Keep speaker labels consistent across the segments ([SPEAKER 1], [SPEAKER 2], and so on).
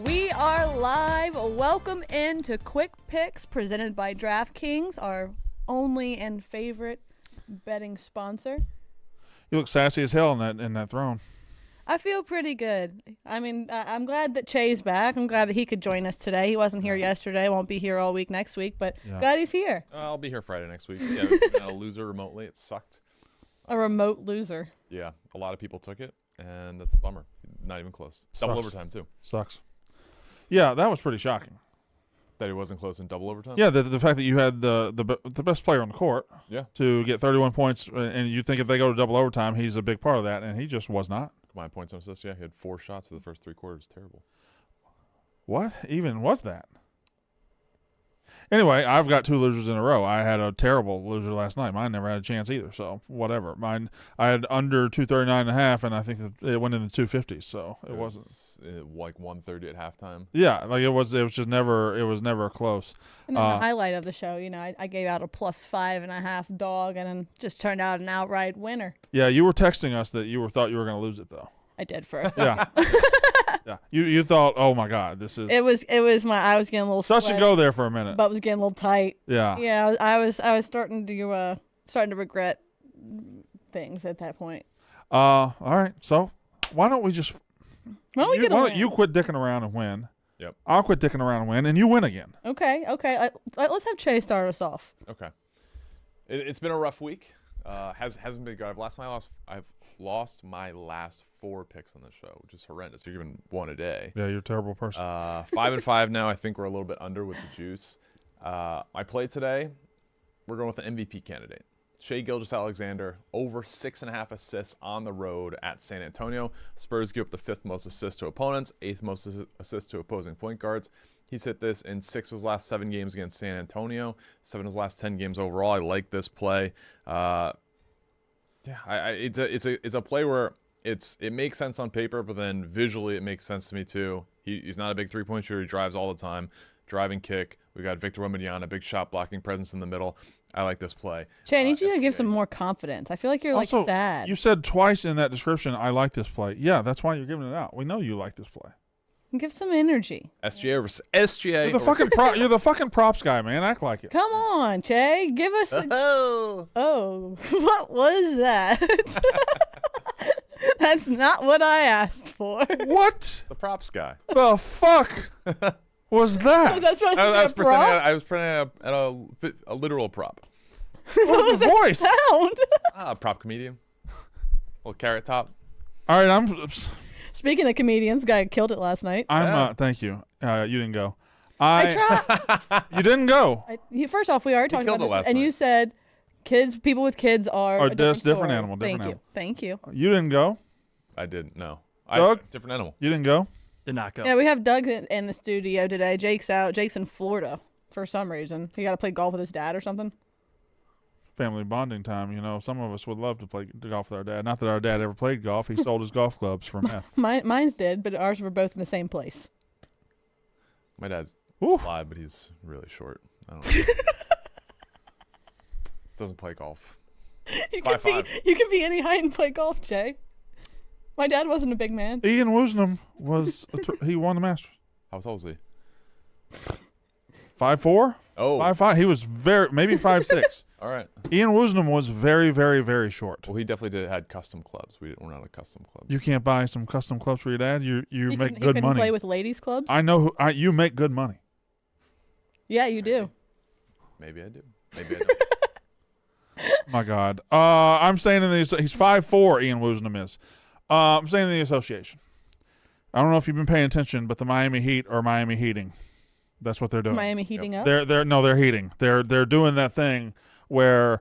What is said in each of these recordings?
[SPEAKER 1] We are live. Welcome into Quick Picks presented by DraftKings, our only and favorite betting sponsor.
[SPEAKER 2] You look sassy as hell in that throne.
[SPEAKER 1] I feel pretty good. I mean, I'm glad that Che's back. I'm glad that he could join us today. He wasn't here yesterday. Won't be here all week next week, but glad he's here.
[SPEAKER 3] I'll be here Friday next week. Yeah, a loser remotely. It sucked.
[SPEAKER 1] A remote loser.
[SPEAKER 3] Yeah, a lot of people took it, and that's a bummer. Not even close. Double overtime, too.
[SPEAKER 2] Sucks. Yeah, that was pretty shocking.
[SPEAKER 3] That he wasn't close in double overtime?
[SPEAKER 2] Yeah, the fact that you had the best player on the court to get 31 points, and you think if they go to double overtime, he's a big part of that, and he just was not.
[SPEAKER 3] Combined points and assists, yeah. He had 4 shots for the first 3 quarters. Terrible.
[SPEAKER 2] What even was that? Anyway, I've got 2 losers in a row. I had a terrible loser last night. Mine never had a chance either, so whatever. Mine, I had under 239.5, and I think that it went in the 250s, so it wasn't
[SPEAKER 3] like 130 at halftime.
[SPEAKER 2] Yeah, like it was just never close.
[SPEAKER 1] And then the highlight of the show, I gave out a +5.5 dog, and then just turned out an outright winner.
[SPEAKER 2] Yeah, you were texting us that you thought you were going to lose it though.
[SPEAKER 1] I did first.
[SPEAKER 2] Yeah. Yeah, you thought, oh my God, this is.
[SPEAKER 1] It was I was getting a little.
[SPEAKER 2] Touch and go there for a minute.
[SPEAKER 1] But was getting a little tight.
[SPEAKER 2] Yeah.
[SPEAKER 1] Yeah, I was starting to regret things at that point.
[SPEAKER 2] All right, so why don't we just?
[SPEAKER 1] Why don't
[SPEAKER 2] you quit dicking around and win?
[SPEAKER 3] Yep.
[SPEAKER 2] I'll quit dicking around and win, and you win again.
[SPEAKER 1] Okay. Let's have Che start us off.
[SPEAKER 3] Okay. It's been a rough week. Hasn't been good. I've lost my last 4 picks on the show, which is horrendous. You're giving 1 a day.
[SPEAKER 2] Yeah, you're a terrible person.
[SPEAKER 3] 5-5 now. I think we're a little bit under with the juice. I played today. We're going with an MVP candidate. Shai Gilgeous-Alexander, over 6.5 assists on the road at San Antonio. Spurs give up the 5th most assists to opponents, 8th most assists to opposing point guards. He's hit this in 6 of his last 7 games against San Antonio, 7 of his last 10 games overall. I like this play. It's a play where it makes sense on paper, but then visually it makes sense to me too. He's not a big 3-point shooter. He drives all the time. Driving kick. We got Victor Wembanyama, big shot blocking presence in the middle. I like this play.
[SPEAKER 1] Che, I need you to give some more confidence. I feel like you're
[SPEAKER 2] also,
[SPEAKER 1] sad.
[SPEAKER 2] You said twice in that description, I like this play. Yeah, that's why you're giving it out. We know you like this play.
[SPEAKER 1] Give some energy.
[SPEAKER 3] SGA.
[SPEAKER 2] You're the fucking props guy, man. Act like it.
[SPEAKER 1] Come on, Che. Give us Oh, what was that? That's not what I asked for.
[SPEAKER 2] What?
[SPEAKER 3] The props guy.
[SPEAKER 2] The fuck was that?
[SPEAKER 1] Was that supposed to be a prop?
[SPEAKER 3] I was pretending at a literal prop.
[SPEAKER 2] What was the voice?
[SPEAKER 1] Sound?
[SPEAKER 3] Prop comedian. Little carrot top.
[SPEAKER 2] All right, I'm.
[SPEAKER 1] Speaking of comedians, guy killed it last night.
[SPEAKER 2] Thank you. You didn't go.
[SPEAKER 1] I tried.
[SPEAKER 2] You didn't go.
[SPEAKER 1] First off, we already talked about this, and
[SPEAKER 3] night.
[SPEAKER 1] You said people with kids are a different
[SPEAKER 2] animal.
[SPEAKER 1] Thank you.
[SPEAKER 2] You didn't go.
[SPEAKER 3] I didn't. No.
[SPEAKER 2] Doug?
[SPEAKER 3] Different animal.
[SPEAKER 2] You didn't go.
[SPEAKER 4] Did not go.
[SPEAKER 1] Yeah, we have Doug in the studio today. Jake's out. Jake's in Florida for some reason. He got to play golf with his dad or something.
[SPEAKER 2] Family bonding time. Some of us would love to play golf with our dad. Not that our dad ever played golf. He sold his golf clubs for meth.
[SPEAKER 1] Mine's did, but ours were both in the same place.
[SPEAKER 3] My dad's alive, but he's really short. I don't know. Doesn't play golf.
[SPEAKER 1] You can be any height and play golf, Jay. My dad wasn't a big man.
[SPEAKER 2] Ian Woosnam he won the Masters.
[SPEAKER 3] How tall was he?
[SPEAKER 2] 5'4"?
[SPEAKER 3] Oh.
[SPEAKER 2] 5'5". He was maybe 5'6".
[SPEAKER 3] All right.
[SPEAKER 2] Ian Woosnam was very, very, very short.
[SPEAKER 3] Well, he definitely had custom clubs. We're not a custom club.
[SPEAKER 2] You can't buy some custom clubs for your dad. You make good
[SPEAKER 1] money.
[SPEAKER 2] money.
[SPEAKER 1] Play with ladies' clubs.
[SPEAKER 2] I know you make good money.
[SPEAKER 1] Yeah, you do.
[SPEAKER 3] Maybe I do. Maybe I don't.
[SPEAKER 2] My God. I'm saying he's 5'4", Ian Woosnam is. I'm saying in the association. I don't know if you've been paying attention, but the Miami Heat are Miami heating. That's what they're doing.
[SPEAKER 1] Miami heating up?
[SPEAKER 2] They're heating. They're doing that thing where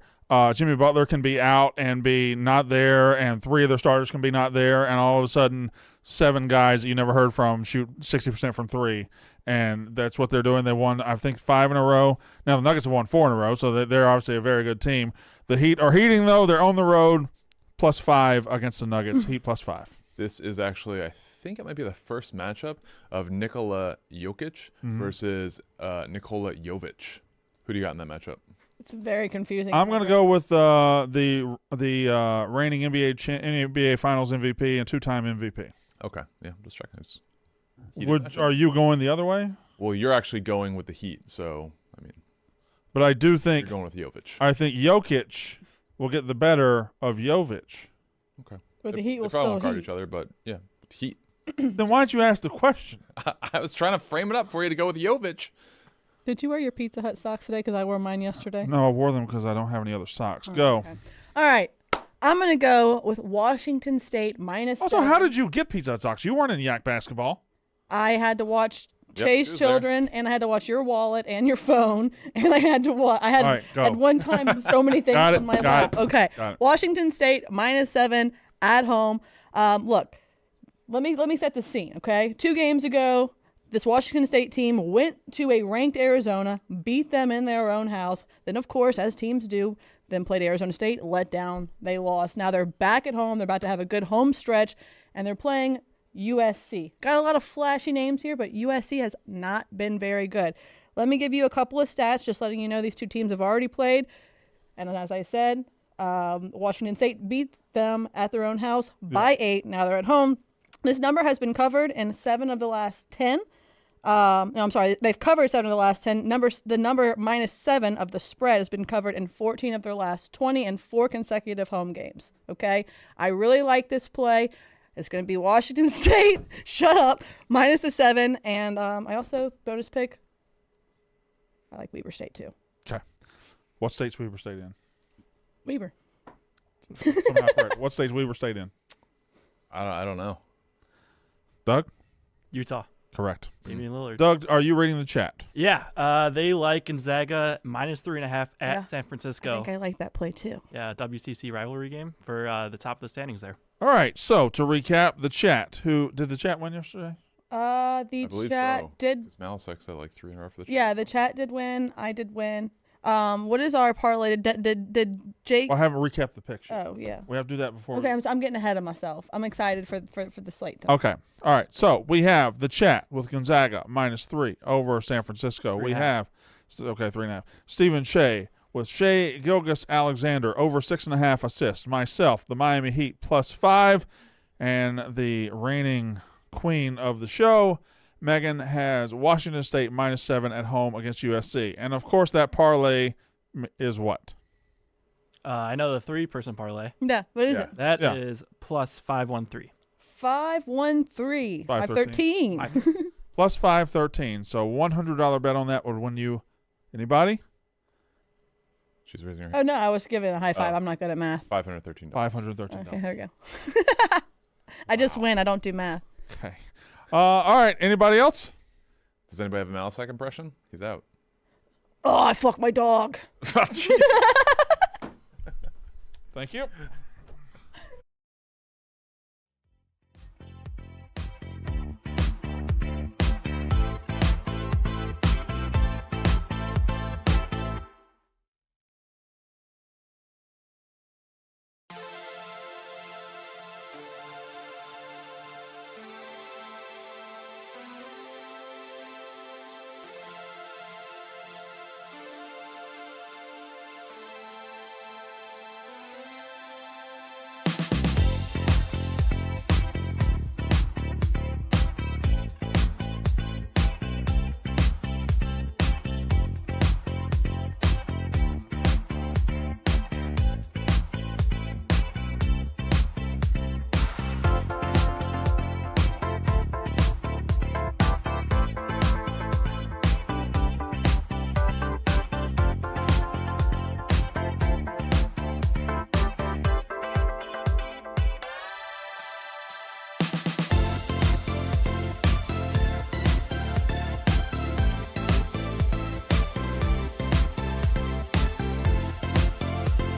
[SPEAKER 2] Jimmy Butler can be out and be not there, and 3 of their starters can be not there, and all of a sudden 7 guys that you never heard from shoot 60% from 3. And that's what they're doing. They won, I think, 5 in a row. Now the Nuggets have won 4 in a row, so they're obviously a very good team. The Heat are heating, though. They're on the road, +5 against the Nuggets. Heat +5.
[SPEAKER 3] This is actually, I think it might be the first matchup of Nikola Jokic versus Nikola Jovic. Who do you got in that matchup?
[SPEAKER 1] It's very confusing.
[SPEAKER 2] I'm going to go with the reigning NBA Finals MVP and 2-time MVP.
[SPEAKER 3] Okay. Yeah, just checking.
[SPEAKER 2] Are you going the other way?
[SPEAKER 3] Well, you're actually going with the Heat, so I mean.
[SPEAKER 2] But I do think
[SPEAKER 3] you're going with Jovic.
[SPEAKER 2] I think Jokic will get the better of Jovic.
[SPEAKER 3] Okay.
[SPEAKER 1] But the Heat will
[SPEAKER 3] they probably
[SPEAKER 1] still
[SPEAKER 3] won't guard
[SPEAKER 1] Heat.
[SPEAKER 3] each other, but yeah, Heat.
[SPEAKER 2] Then why don't you ask the question?
[SPEAKER 3] I was trying to frame it up for you to go with Jovic.
[SPEAKER 1] Did you wear your Pizza Hut socks today? Because I wore mine yesterday.
[SPEAKER 2] No, I wore them because I don't have any other socks. Go.
[SPEAKER 1] Okay. All right. I'm going to go with Washington State minus
[SPEAKER 2] Also,
[SPEAKER 1] 7.
[SPEAKER 2] how did you get Pizza Hut socks? You weren't in Yak basketball.
[SPEAKER 1] I had to watch
[SPEAKER 3] Yep,
[SPEAKER 1] Chase
[SPEAKER 3] she was
[SPEAKER 1] Children, and I had to watch your wallet and your phone, and I had to watch. I had
[SPEAKER 2] All right, go.
[SPEAKER 1] at one time so many things
[SPEAKER 2] Got it,
[SPEAKER 1] on my
[SPEAKER 2] got
[SPEAKER 1] lap.
[SPEAKER 2] it,
[SPEAKER 1] Okay,
[SPEAKER 2] got it.
[SPEAKER 1] Washington State minus 7 at home. Look, let me set the scene. Okay, 2 games ago, this Washington State team went to a ranked Arizona, beat them in their own house. Then, of course, as teams do, then played Arizona State, let down. They lost. Now they're back at home. They're about to have a good home stretch, and they're playing USC. Got a lot of flashy names here, but USC has not been very good. Let me give you a couple of stats, just letting you know these 2 teams have already played. And as I said, Washington State beat them at their own house by 8. Now they're at home. This number has been covered in 7 of the last 10. No, I'm sorry. They've covered 7 of the last 10. The number minus 7 of the spread has been covered in 14 of their last 20 and 4 consecutive home games. Okay? I really like this play. It's going to be Washington State. Shut up. Minus the 7. And I also, bonus pick, I like Weber State too.
[SPEAKER 2] Okay. What state's Weber State in?
[SPEAKER 1] Weber.
[SPEAKER 2] Somehow correct. What state's Weber State in?
[SPEAKER 3] I don't know.
[SPEAKER 2] Doug?
[SPEAKER 4] Utah.
[SPEAKER 2] Correct.
[SPEAKER 4] Damian Lillard.
[SPEAKER 2] Doug, are you reading the chat?
[SPEAKER 4] Yeah. They like Gonzaga minus 3.5 at San
[SPEAKER 1] I
[SPEAKER 4] Francisco.
[SPEAKER 1] think I like that play too.
[SPEAKER 4] Yeah, WCC rivalry game for the top of the standings there.
[SPEAKER 2] All right. So to recap, the chat. Who did the chat win yesterday?
[SPEAKER 1] The
[SPEAKER 3] I believe
[SPEAKER 1] chat
[SPEAKER 3] so.
[SPEAKER 1] did.
[SPEAKER 3] It's Malasek said like 3 in a row for the chat.
[SPEAKER 1] Yeah, the chat did win. I did win. What is our parlay? Did Jake?
[SPEAKER 2] Well, I haven't recapped the picture.
[SPEAKER 1] Oh yeah.
[SPEAKER 2] We have to do that before.
[SPEAKER 1] Okay, I'm getting ahead of myself. I'm excited for the slate.
[SPEAKER 2] Okay. All right. So we have the chat with Gonzaga minus 3 over San Francisco. We
[SPEAKER 4] 3.5.
[SPEAKER 2] have 3.5. Stephen Shea with Shea Gilgeous-Alexander over 6.5 assists. Myself, the Miami Heat plus 5, and the reigning queen of the show, Megan, has Washington State minus 7 at home against USC. And of course, that parlay is what?
[SPEAKER 4] I know the 3-person parlay.
[SPEAKER 1] Yeah. What is
[SPEAKER 2] Yeah.
[SPEAKER 1] it?
[SPEAKER 4] That is plus 513.
[SPEAKER 1] 513.
[SPEAKER 2] 513.
[SPEAKER 1] 513.
[SPEAKER 2] Plus 513. So $100 bet on that would win you. Anybody?
[SPEAKER 3] She's raising her
[SPEAKER 1] Oh
[SPEAKER 3] hand.
[SPEAKER 1] no, I was giving a high five.
[SPEAKER 3] Oh.
[SPEAKER 1] I'm not good at math.
[SPEAKER 3] $513.
[SPEAKER 2] $513.
[SPEAKER 1] Okay, there we go. I just win. I don't do math.
[SPEAKER 2] Okay. All right. Anybody else?
[SPEAKER 3] Does anybody have a Malasek impression? He's out.
[SPEAKER 1] Oh, I fucked my dog.
[SPEAKER 2] Thank you.